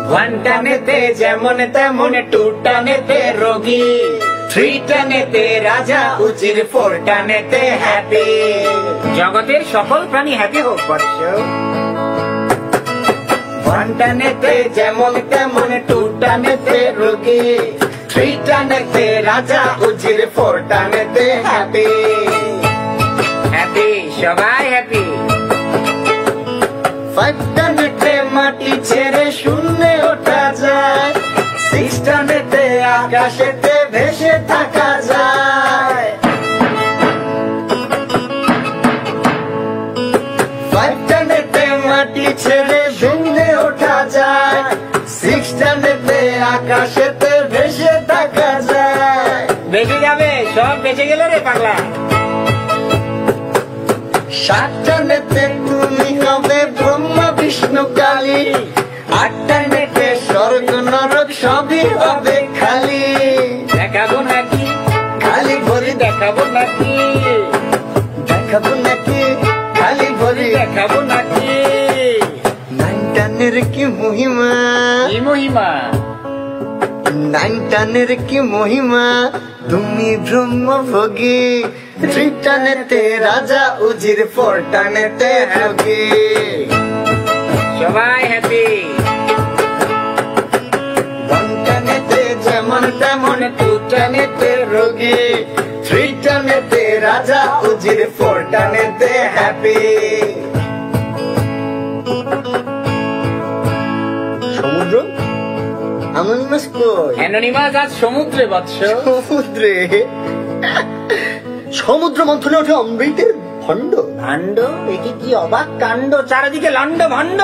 One টানেতে যেমন তেমন, two টানেতে রোগী, থ্রি টানেতে রাজা উজির, ফোর টানেতে হ্যাপি। জগতের সকল প্রাণী হ্যাপি হোক বৎস। ওয়ান টানেতে যেমন তেমন, টু টানেতে রোগী, থ্রি টানেতে রাজা উজির, ফোর টানেতে হ্যাপি। হ্যাপি, সবাই হ্যাপি। ফাইভ টানেতে মাটি ছেড়ে শূন্যে ওঠা যায়, সিক্স টানেতে আকাশেতে ভেসে থাকা যায়। ফাইভ টানেতে মাটি ছেড়ে শূন্যে ওঠা যায়, সিক্স টানেতে আকাশেতে ভেসে থাকা যায়। বেঁচে যাবে, সব বেঁচে গেল রে পাগলা। সাত টানেতে তুমি হবে ব্রহ্মা বিষ্ণু কালী, আট টানেতে স্বর্গ নরক সবই হবে খালি। দেখাবো নাকি খালি ভরি, দেখাবো নাকি, দেখাবো নাকি খালি ভরি, দেখাবো নাকি। নাইন টানের কি মহিমা, কি মহিমা, নাইন টানের কি মহিমা, তুমি ব্রহ্মভোগী, থ্রি টানেতে রাজা উজির, ফোর টানেতে রোগী। সবাই হ্যাপি। ওয়ান টানেতে যেমন তেমন, টু টানেতে রোগী, থ্রি টানেতে রাজা উজির, ফোর টানেতে হ্যাপি। সমুদ্র অ্যানোনিমাস কই? অ্যানোনিমাস আজ সমুদ্রে বৎস। সমুদ্রে? সমুদ্র মন্থনে ওঠে অমৃতের ভাণ্ড। ভাণ্ড? এটি কি অবাক কাণ্ড, চারিদিকে লন্ড ভণ্ড।